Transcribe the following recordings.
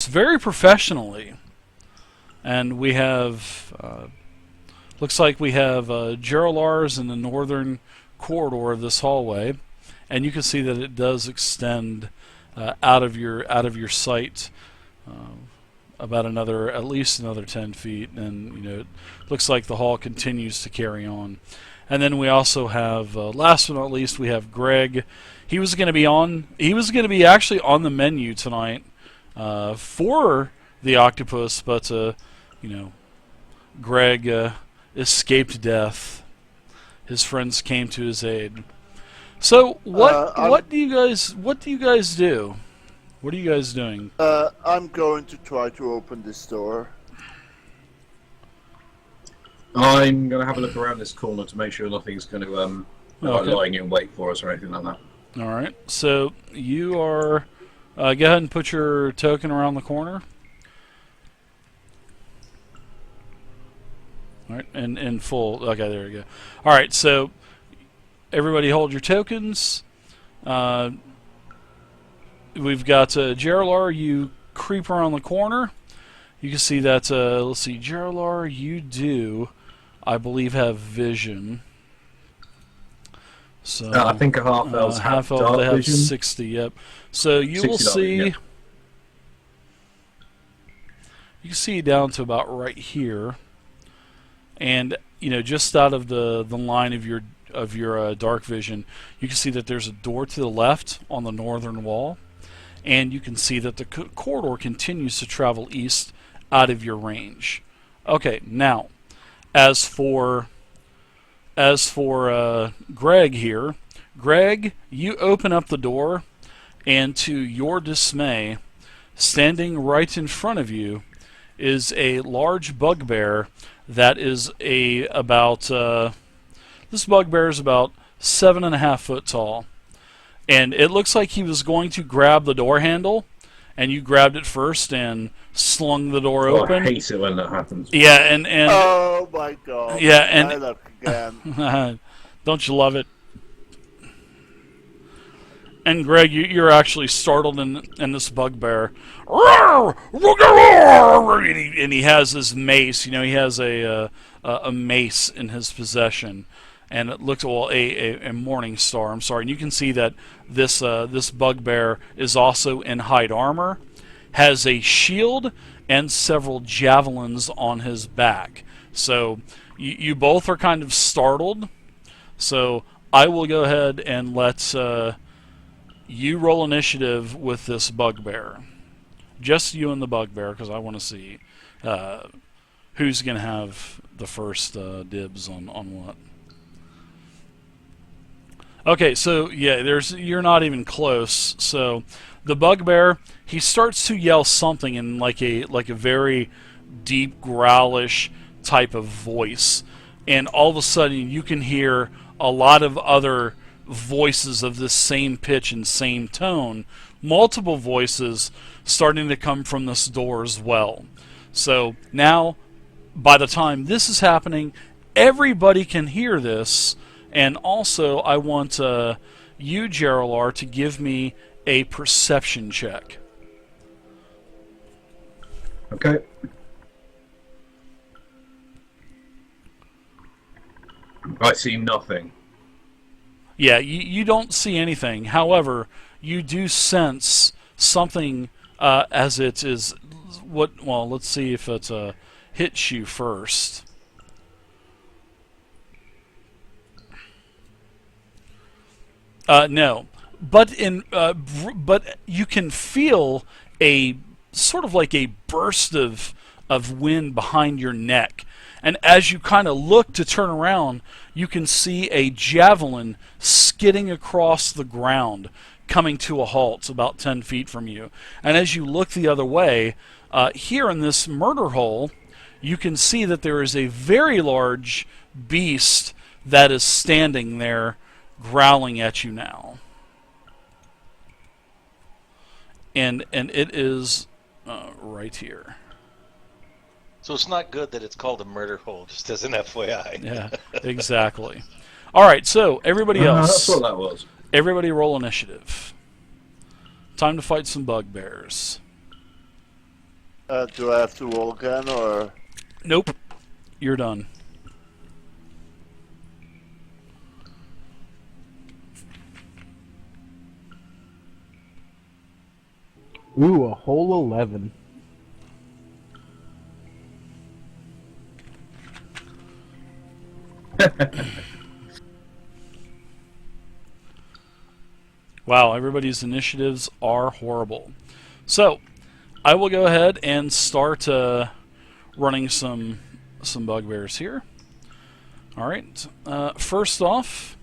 very professionally. And we have, looks like we have Geralars in the northern corridor of this hallway, and you can see that it does extend out of your sight about at least another 10 feet, and it looks like the hall continues to carry on. And then we also have, last but not least, we have Greg. He was going to be actually on the menu tonight for the octopus, but Greg escaped death. His friends came to his aid. So what do you guys do? What are you guys doing? I'm going to try to open this door. I'm going to have a look around this corner to make sure nothing's going to lying in wait for us or anything like that. All right. So you are. Go ahead and put your token around the corner. All right, and in full. Okay, there you go. All right, so everybody hold your tokens. We've got Geralar. You creep around the corner. You can see that. Let's see, Geralar. You do, I believe, have vision. So I think a half elves have dark they have vision. 60. Yep. So you will see. Yep. You can see down to about right here. And just out of the line of your dark vision, you can see that there's a door to the left on the northern wall, and you can see that the corridor continues to travel east out of your range. Okay, now as for Greg here, Greg, you open up the door, and to your dismay, standing right in front of you is a large bugbear. That is this bugbear is about 7.5 foot tall, and it looks like he was going to grab the door handle, and you grabbed it first and slung the door open. I hate it when that happens. Yeah, and oh my god! Yeah, and I look again. Don't you love it? And Greg, you're actually startled in this bugbear. And he has his mace. He has a mace in his possession, and it looks a morning star. I'm sorry. And you can see that this bugbear is also in hide armor, has a shield and several javelins on his back. So you both are kind of startled. So I will go ahead and let you roll initiative with this bugbear. Just you and the bugbear, because I want to see who's going to have the first dibs on what. Okay, so yeah, you're not even close. So the bugbear, he starts to yell something in like a very deep growlish type of voice, and all of a sudden you can hear a lot of other voices of this same pitch and same tone, multiple voices starting to come from this door as well. So now, by the time this is happening, everybody can hear this, and also I want you, Geralar, to give me a perception check. Okay. I see nothing. Yeah, you don't see anything. However, you do sense something as it is. Well, let's see if it hits you first. No, but you can feel a sort of like a burst of wind behind your neck. And as you kind of look to turn around, you can see a javelin skidding across the ground, coming to a halt about 10 feet from you. And as you look the other way, here in this murder hole, you can see that there is a very large beast that is standing there growling at you now. And it is right here. So it's not good that it's called a murder hole, just as an FYI. Yeah, exactly. All right, so everybody else. That's what that was. Everybody roll initiative. Time to fight some bugbears. Do I have to roll again, or? Nope. You're done. Ooh, a whole 11. Wow, everybody's initiatives are horrible. So, I will go ahead and start running some bugbears here. All right. First off,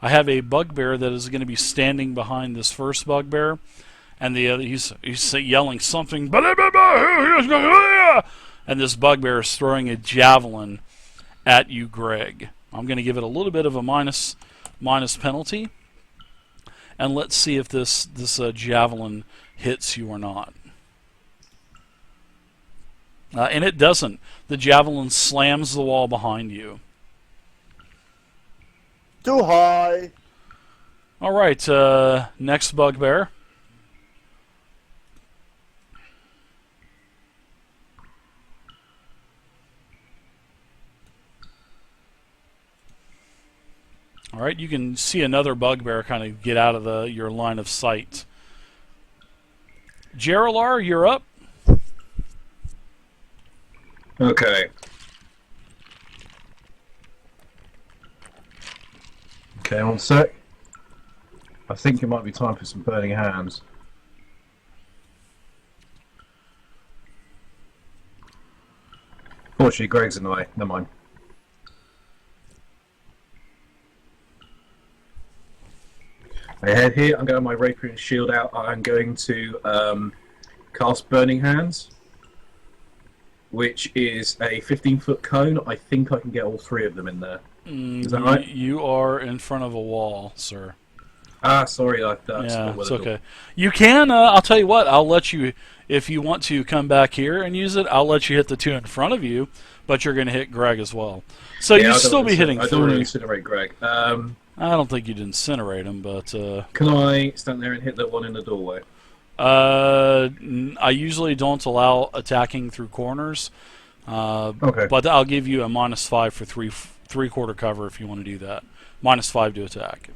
I have a bugbear that is going to be standing behind this first bugbear, and the other he's yelling something, and this bugbear is throwing a javelin at you, Greg. I'm going to give it a little bit of a minus penalty, and let's see if this javelin hits you or not. And it doesn't. The javelin slams the wall behind you. Too high. All right, next bugbear. All right, you can see another bugbear kind of get out of your line of sight. Jeralar, you're up. Okay. Okay, one sec. I think it might be time for some burning hands. Fortunately, Greg's in the way. Never mind. I head here. I'm going to my rapier and shield out. I'm going to cast Burning Hands, which is a 15-foot cone. I think I can get all three of them in there. Is that right? You are in front of a wall, sir. Ah, sorry. That's Yeah, not it's okay. You can. I'll tell you what. I'll let you, if you want to come back here and use it. I'll let you hit the two in front of you, but you're going to hit Greg as well. So Yeah, you'd still be hitting I don't want to three. incinerate Greg. I don't think you'd incinerate him, but Can I stand there and hit that one in the doorway? I usually don't allow attacking through corners. Okay. But I'll give you a -5 for three-quarter cover if you want to do that. -5 to attack.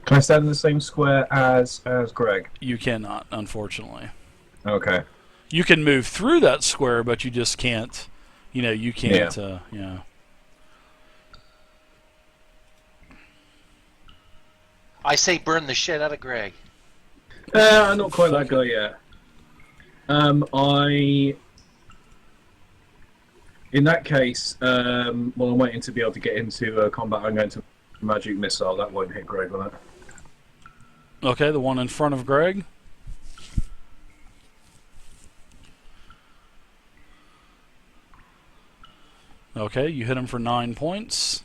Can I stand in the same square as Greg? You cannot, unfortunately. Okay. You can move through that square, but you just can't. You can't. Yeah. I say burn the shit out of Greg. I'm not quite that guy yet. In that case, while I'm waiting to be able to get into combat, I'm going to magic missile. That won't hit Greg on it. Okay, the one in front of Greg. Okay, you hit him for 9 points.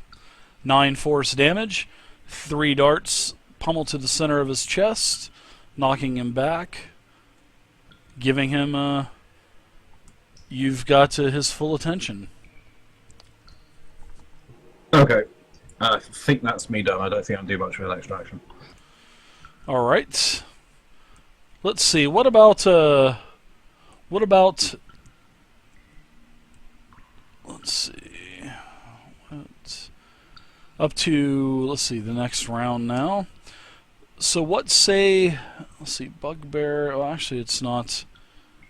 9 force damage. 3 darts pummel to the center of his chest, knocking him back, giving him you've got his full attention. Okay. I think that's me done. I don't think I'll do much with an extra action. All right. Let's see. What about let's see. Up to, let's see, the next round now. So let's see, Bugbear. Oh, actually, it's not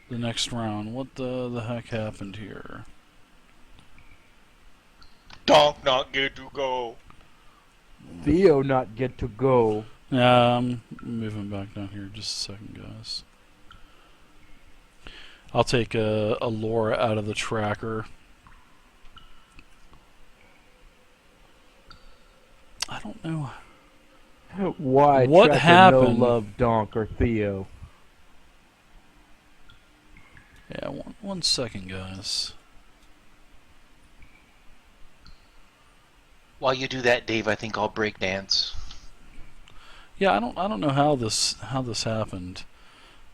the next round. What the heck happened here? Donk not good to go. Theo not get to go. Yeah, I'm moving back down here just a second, guys. I'll take a Laura out of the tracker. I don't know. Why? What Tracker happened? No love Donk or Theo. Yeah, one second, guys. While you do that, Dave, I think I'll break dance. Yeah, I don't know how this happened,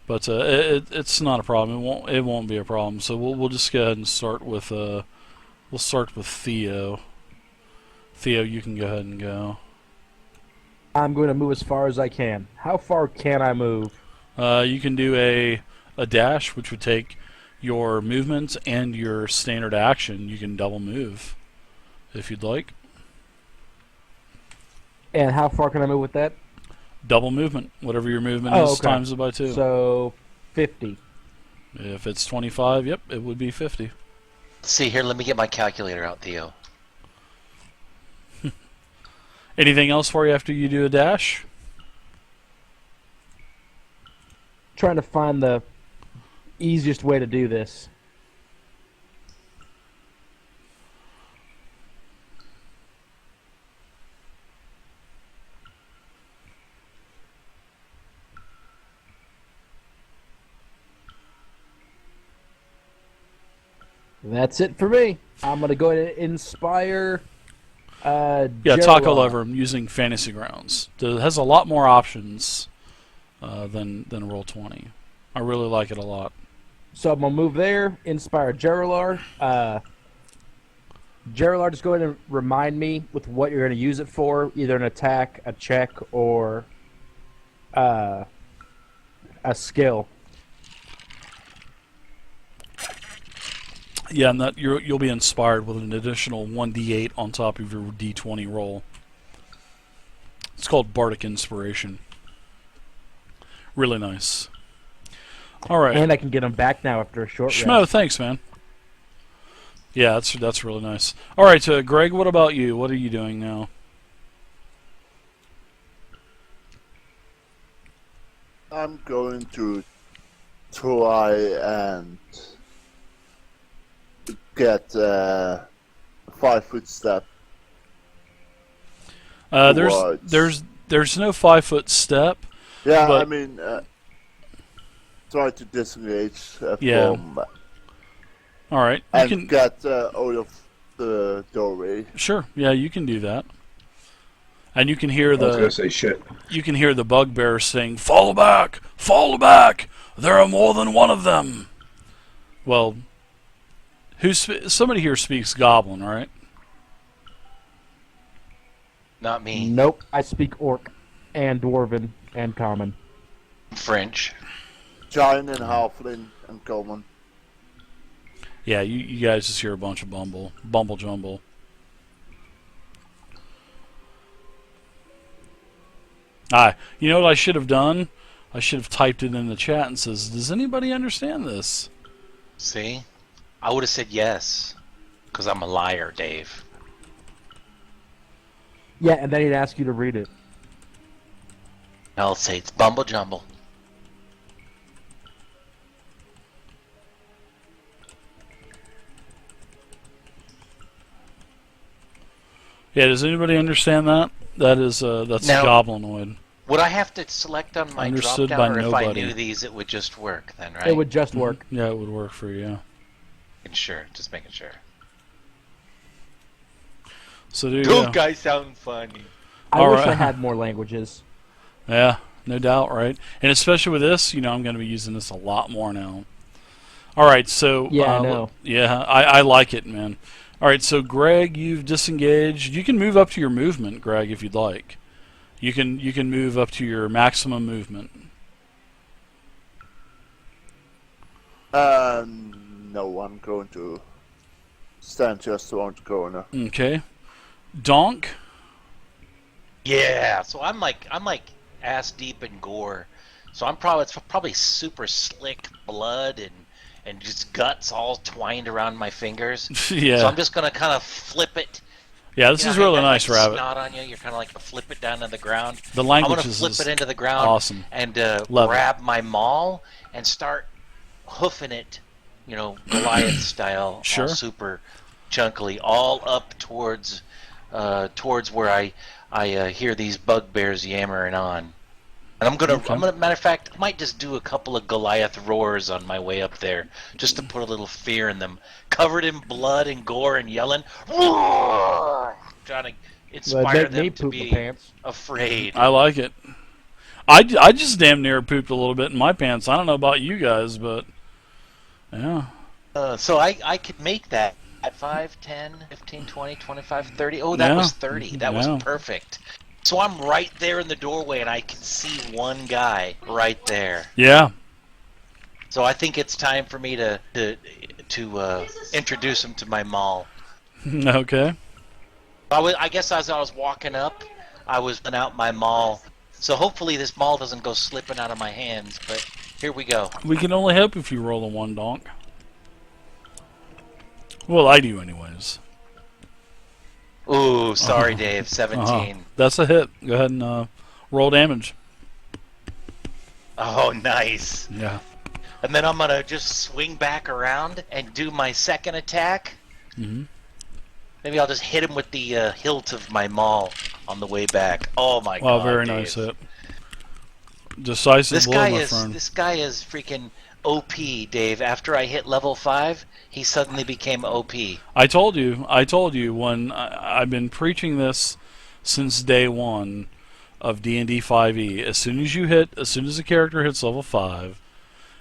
but it's not a problem. It won't be a problem. So we'll just go ahead and start with Theo. Theo, you can go ahead and go. I'm going to move as far as I can. How far can I move? You can do a dash, which would take your movements and your standard action. You can double move if you'd like. And how far can I move with that? Double movement. Whatever your movement Oh, is, okay. times it by 2. So, 50. If it's 25, yep, it would be 50. See here, let me get my calculator out, Theo. Anything else for you after you do a dash? Trying to find the easiest way to do this. That's it for me. I'm going to go ahead and inspire Yeah, Gerard. talk all over him using Fantasy Grounds. It has a lot more options than Roll20. I really like it a lot. So I'm going to move there, inspire Gerard. Gerard, just go ahead and remind me with what you're going to use it for, either an attack, a check, or a skill. Yeah, and that you'll be inspired with an additional 1d8 on top of your d20 roll. It's called Bardic Inspiration. Really nice. All right. And I can get them back now after a short Schmo, rest. thanks, man. Yeah, that's really nice. All right, Greg, what about you? What are you doing now? I'm going to try and get a 5-foot step. There's no 5-foot step. Yeah, but, I mean, try to disengage Yeah. from all right, you and can get out of the doorway. sure. Yeah, you can do that. And you can hear I was going the to say shit. you can hear the bugbear saying, "Fall back! Fall back! There are more than one of them." Well, somebody here speaks Goblin, right? Not me. Nope. I speak Orc and Dwarven and Common. French. Giant and halfling and common. Yeah, you guys just hear a bunch of bumble jumble. You know what I should have done? I should have typed it in the chat and says, "Does anybody understand this?" See? I would have said yes. Because I'm a liar, Dave. Yeah, and then he'd ask you to read it. I'll say it's Bumble Jumble. Yeah, does anybody understand that? That's Now- Goblinoid. Would I have to select on my Understood drop by down, or if I nobody. knew these, it would just work then, right? It would just work. Yeah, it would work for you. Making sure, just making sure. So there you Those go. guys sound funny. I All wish right. I had more languages. Yeah, no doubt, right? And especially with this, I'm going to be using this a lot more now. All right, so Yeah, I know. Yeah, I like it, man. All right, so Greg, you've disengaged. You can move up to your movement, Greg, if you'd like. You can move up to your maximum movement. No, I'm going to stand just around the corner. Okay. Donk. Yeah, so I'm like ass deep in gore. So it's probably super slick blood and just guts all twined around my fingers. Yeah. So I'm just gonna kind of flip it. Yeah, this You know is how you really got, nice, like, Rabbit. Snot on you. You're kind of like to flip it down to the ground. The I'm language gonna flip is it into the ground awesome. and Love it. grab my maul and start hoofing it, Goliath style, Sure. all super chunkily, all up towards where I hear these bugbears yammering on. And I'm gonna, matter of fact, I might just do a couple of Goliath roars on my way up there, just to put a little fear in them. Covered in blood and gore and yelling, roar! Trying to inspire Make me them to poop my be pants. afraid. I like it. I just damn near pooped a little bit in my pants. I don't know about you guys, but yeah. So I could make that at 5, 10, 15, 20, 25, 30. Oh, that Yeah. was 30. That Yeah. was perfect. So I'm right there in the doorway, and I can see one guy right there. Yeah. So I think it's time for me to introduce him to my maul. Okay. I guess as I was walking up, I was putting out my maul. So hopefully this maul doesn't go slipping out of my hands, but here we go. We can only hope if you roll a 1, donk. Well, I do anyways. Ooh, sorry, Dave. 17. That's a hit. Go ahead and roll damage. Oh, nice. Yeah. And then I'm going to just swing back around and do my second attack. Mm-hmm. Maybe I'll just hit him with the hilt of my maul on the way back. Oh, my God, very Dave. nice hit. Decisive blow, my friend. This guy is freaking OP, Dave. After I hit level 5, he suddenly became OP. I told you when I've been preaching this since day 1 of D&D 5e. As soon as a character hits level 5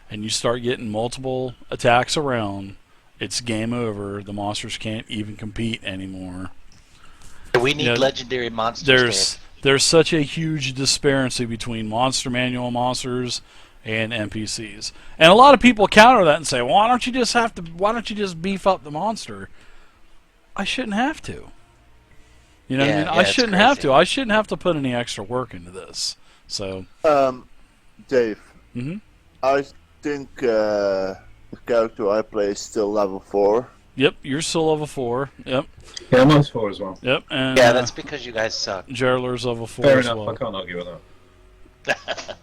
and you start getting multiple attacks around, it's game over. The monsters can't even compete anymore. We need legendary monsters, Dave. There's such a huge disparity between monster manual monsters and NPCs. And a lot of people counter that and say, well, why don't you just beef up the monster? I shouldn't have to. You know what I mean? I shouldn't have to. I shouldn't have to put any extra work into this. So Dave. Mm-hmm. I think the character I play is still level 4. Yep, you're still level 4. Yep. Yeah, mine's 4 as well. Yep, and yeah, that's because you guys suck. Gerler's level 4 Fair as enough, well. I can't argue with that.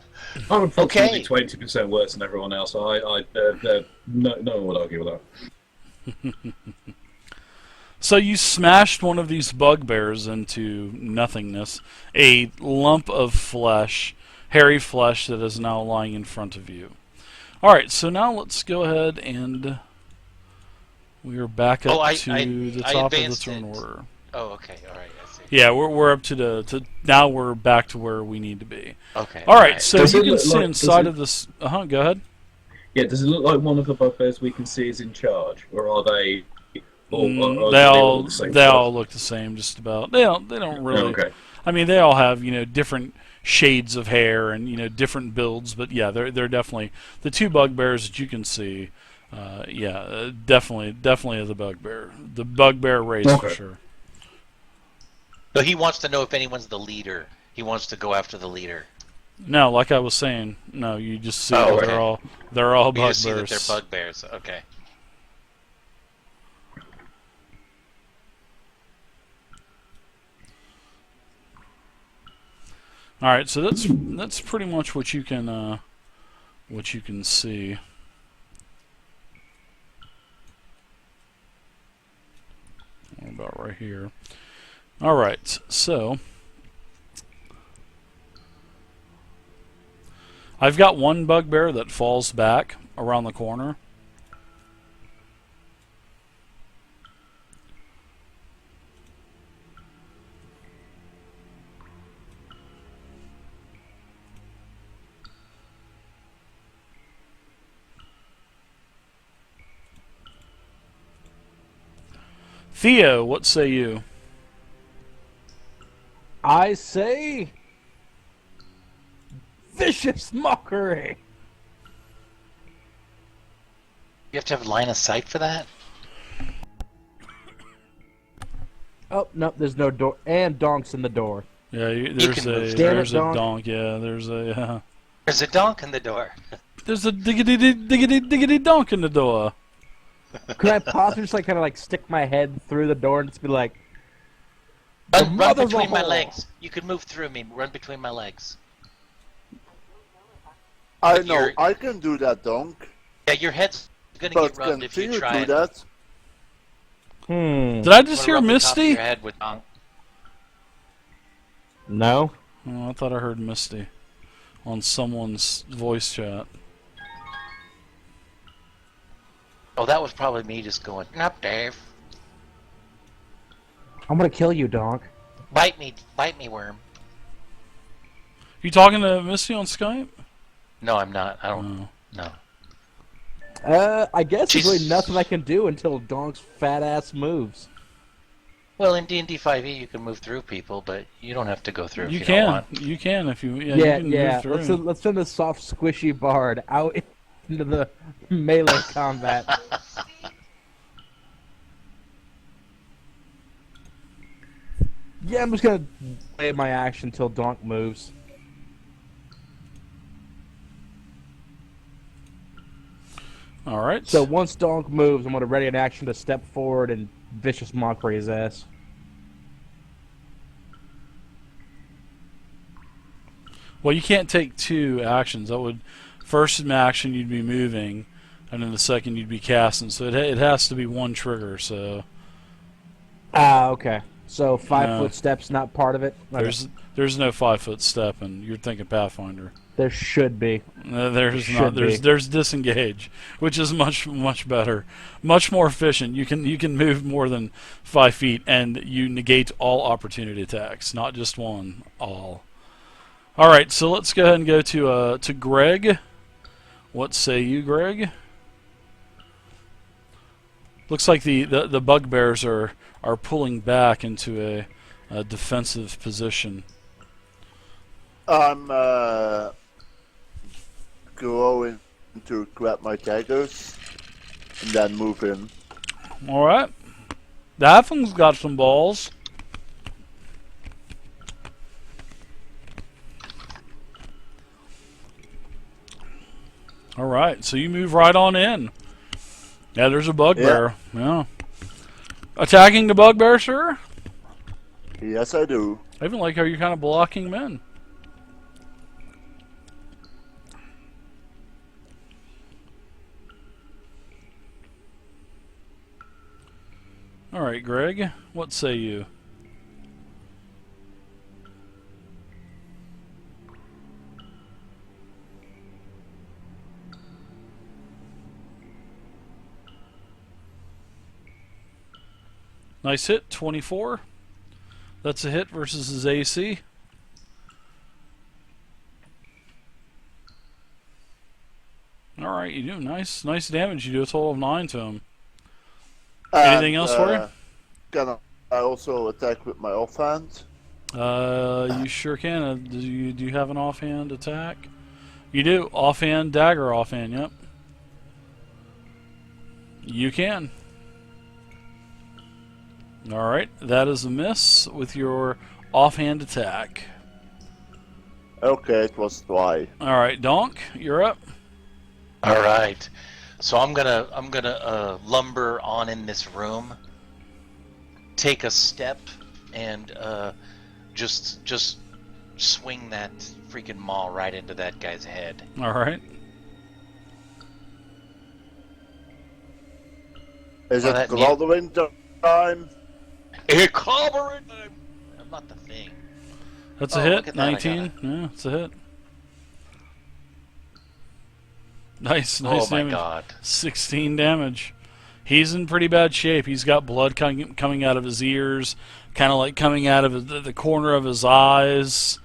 I'm approximately 20% worse than everyone else. No one would argue with that. So you smashed one of these bugbears into nothingness, a lump of flesh, hairy flesh that is now lying in front of you. Alright, so now let's go ahead and we are back up to the top of the turn order. Oh, okay, alright, I see. Yeah, we're up to now we're back to where we need to be. Okay. Alright, so Does you it can look see like- inside of this... go ahead. Yeah, does it look like one of the bugbears we can see is in charge, or are they? Or do They all all look the same they stuff? all look the same, just about. They don't really. Okay. I mean, they all have different shades of hair and different builds, but yeah, they're definitely the two bugbears that you can see. Definitely the bugbear race for sure. So he wants to know if anyone's the leader. He wants to go after the leader. No, like I was saying, no, you just see Oh, that okay. they're all You bugbears. just see that they're bugbears. Okay. All right, so that's pretty much what you can see. About right here. All right, so I've got one bugbear that falls back around the corner. Theo, what say you? I say vicious mockery. You have to have line of sight for that? Oh no, there's no door, and Donk's in the door. Yeah, can move. there's a Donk. donk. Yeah, there's a There's a donk in the door. there's a diggity donk in the door. Could I possibly just kind of stick my head through the door and just be like, Run mother's between a my whore. legs. You can move through me. Run between my legs. I But know, you're- I can do that, Donk. Yeah, your head's gonna But get rubbed if you continue try to it. do that. Did I just Wanna hear rub the top of Misty? your head with donk. no? Oh, I thought I heard Misty on someone's voice chat. Oh, that was probably me just going, "Up, Dave. I'm gonna kill you, Donk. Bite me, worm." You talking to Misty on Skype? No, I'm not. I don't. Oh. No. I guess there's She's- really nothing I can do until Donk's fat ass moves. Well, in D&D 5e, you can move through people, but you don't have to go through if You you don't can. want. You can if you. Yeah, Yeah, you can yeah. move through. Let's send the soft, squishy bard out into the melee combat. Yeah, I'm just gonna play my action until Donk moves. All right. So once Donk moves, I'm gonna ready an action to step forward and vicious mockery his ass. Well, you can't take 2 actions. That would first action you'd be moving, and then the second you'd be casting. So it has to be 1 trigger. So Ah, okay. So 5 No. foot steps not part of it. Okay. there's no 5-foot step, and you're thinking Pathfinder. There should be. There's Should not. be. There's disengage, which is much better, much more efficient. You can move more than 5 feet, and you negate all opportunity attacks, not just one. All. All right, so let's go ahead and go to Greg. What say you, Greg? Looks like the bugbears are pulling back into a defensive position. I'm going to grab my daggers and then move in. All right, the halfling's got some balls. All right, so you move right on in. Yeah, there's a bugbear. Yeah. Attacking the bugbear, sir? Yes, I do. I even like how you're kind of blocking men. All right, Greg, what say you? Nice hit, 24. That's a hit versus his AC. All right, you do nice damage. You do a total of 9 to him. Anything else for you? Can I also attack with my offhand? You sure can. Do you have an offhand attack? You do. Offhand dagger. Offhand. Yep. You can. All right, that is a miss with your offhand attack. Okay, it was dry. All right, Donk, you're up. All right, so I'm gonna lumber on in this room, take a step, and just swing that freaking maul right into that guy's head. All right. Is Oh, it that clothering time? Here, clobbering! I'm not the thing. That's Oh, a look hit. at that, I got 19. it. Yeah, it's a hit. Nice Oh my damage. god. 16 damage. He's in pretty bad shape. He's got blood coming out of his ears, kind of like coming out of the corner of his eyes.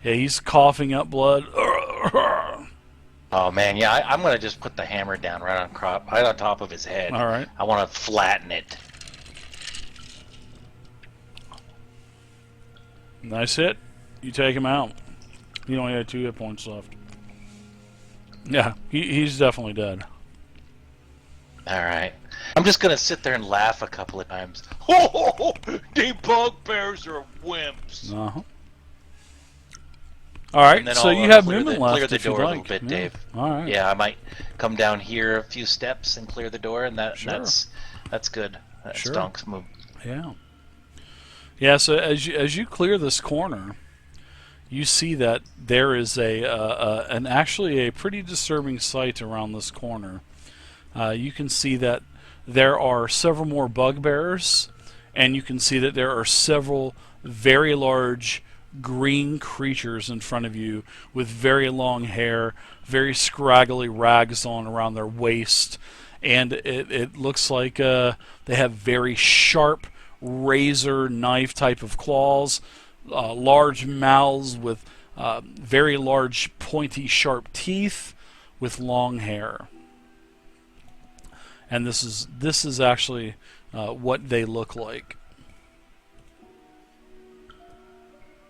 Yeah, he's coughing up blood. Oh man, yeah, I'm gonna just put the hammer down right on top of his head. All right. I want to flatten it. Nice hit. You take him out. He only had 2 hit points left. Yeah, he's definitely dead. All right. I'm just gonna sit there and laugh a couple of times. Oh, the bugbears are wimps. Uh-huh. All right, And then so I'll, you have clear movement the, left clear the if you'd door a like. little bit, Yeah. Dave. All right. Yeah, I might come down here a few steps and clear the door, and Sure. that's good. That's Sure. Donk's move. Yeah. Yeah. So as you clear this corner, you see that there is actually a pretty disturbing sight around this corner. You can see that there are several more bugbears, and you can see that there are several very large green creatures in front of you with very long hair, very scraggly rags on around their waist, and it looks like they have very sharp razor knife type of claws, large mouths with very large pointy sharp teeth with long hair. And this is actually what they look like.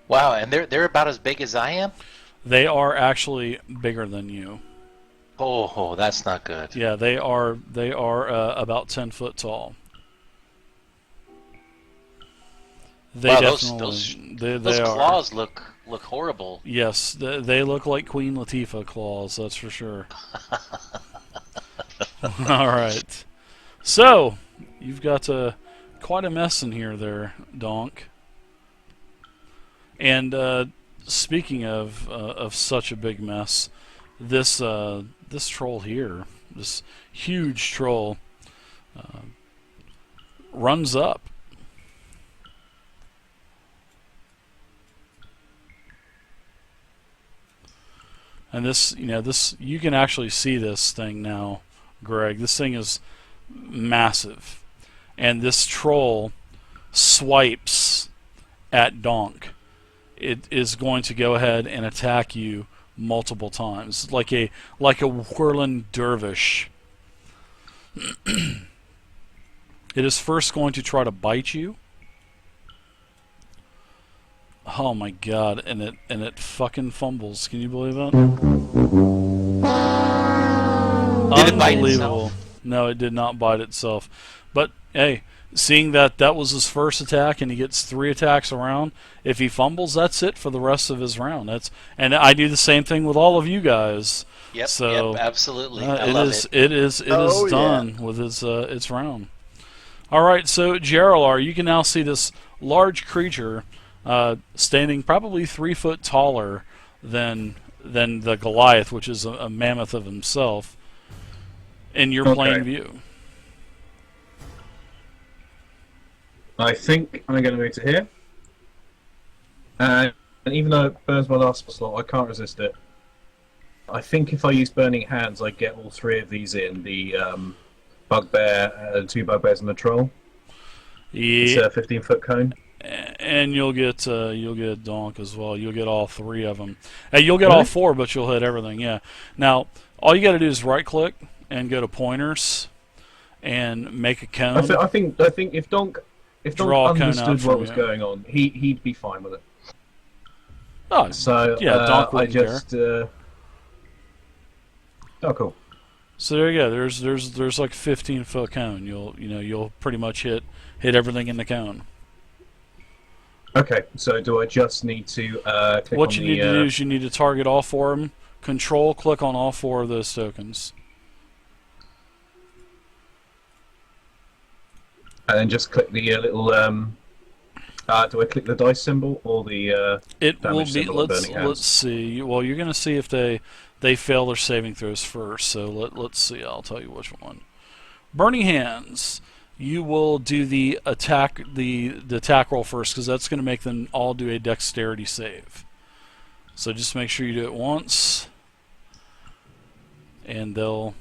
Wow, and they're about as big as I am? They are actually bigger than you. Oh, that's not good. Yeah, they are about 10 foot tall. They Wow, definitely those they are. claws look horrible. Yes, they look like Queen Latifah claws, that's for sure. All right. So, you've got quite a mess in here there, Donk. And speaking of such a big mess, this troll here, this huge troll, runs up. And this, you can actually see this thing now, Greg. This thing is massive. And this troll swipes at Donk. It is going to go ahead and attack you multiple times, like a whirling dervish. It is first going to try to bite you. Oh my god, and it fucking fumbles. Can you believe that? Did it bite Unbelievable. itself? No, it did not bite itself. But hey, seeing that was his first attack and he gets 3 attacks around, if he fumbles, that's it for the rest of his round. And I do the same thing with all of you guys. Yep, So yep, absolutely. I love it. It is done with its round. All right, so Gerald, you can now see this large creature standing probably 3 foot taller than the Goliath, which is a mammoth of himself, in your plain view. I think I'm going to move to here. And even though it burns my last slot, I can't resist it. I think if I use Burning Hands, I get all 3 of these in. The bugbear, 2 bugbears and the troll. Yeah. It's a 15-foot cone. And you'll get Donk as well. You'll get all 3 of them. You'll get all 4, but you'll hit everything. Yeah. Now, all you got to do is right-click and go to pointers and make a cone. I think if Donk understood what was going on, he'd be fine with it. Oh, so yeah, Donk I wouldn't just oh cool. So there you go. There's like 15-foot cone. You'll pretty much hit everything in the cone. Okay, so do I just need to click What on you the, need to do is you need to target all 4 of them. Control, click on all 4 of those tokens. and then just click the little do I click the dice symbol or the It will damage be. symbol on Burning Hands? Let's see. Well, you're going to see if they fail their saving throws first. So let's see. I'll tell you which one. Burning Hands. You will do the attack roll first because that's going to make them all do a dexterity save. So just make sure you do it once, and they'll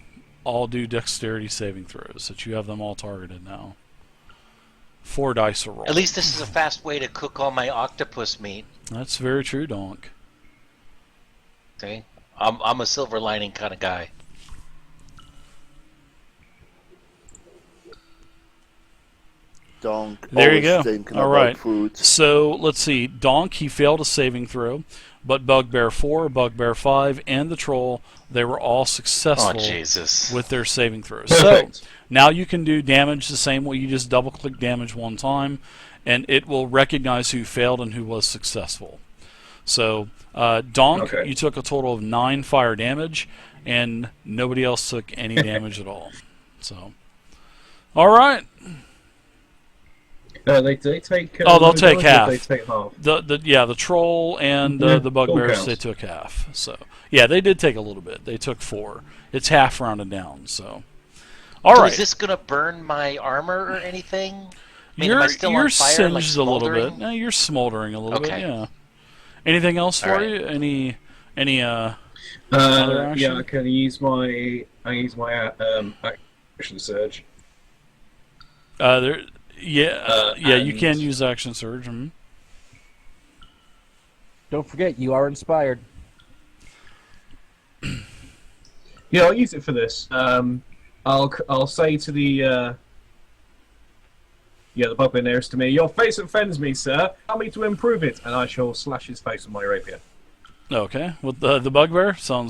all do dexterity saving throws. That you have them all targeted now. 4 dice are rolled. At least this is a fast way to cook all my octopus meat. That's very true, Donk. Okay, I'm a silver lining kind of guy. Donk. There you always go. thinking All about right. food. So let's see. Donk, he failed a saving throw, but Bugbear 4, Bugbear 5, and the Troll, they were all successful Oh, Jesus. with their saving throws. Perfect. So now you can do damage the same way. You just double-click damage one time, and it will recognize who failed and who was successful. So Donk, Okay. you took a total of 9 fire damage, and nobody else took any damage at all. So, all right. They take. Oh, they'll no take damage, or half. They take half. The Troll and Yeah, the all Bugbears, counts. they took half. So yeah, they did take a little bit. They took 4. It's half rounded down. So all So right, is this gonna burn my armor or anything? I mean, you're am I still you're on fire, singed like a little bit. smoldering? No, you're smoldering a little bit. Okay. Yeah. Anything else for All right. you? Any other action? Yeah, I can use my action surge. There. Yeah. Yeah. You and- can use action surge. Mhm. Don't forget, you are inspired. Yeah, I'll use it for this. I'll say to the Yeah, the bugbear nearest to me. Your face offends me, sir. Allow me to improve it, and I shall slash his face with my rapier. Okay, with the bugbear sounds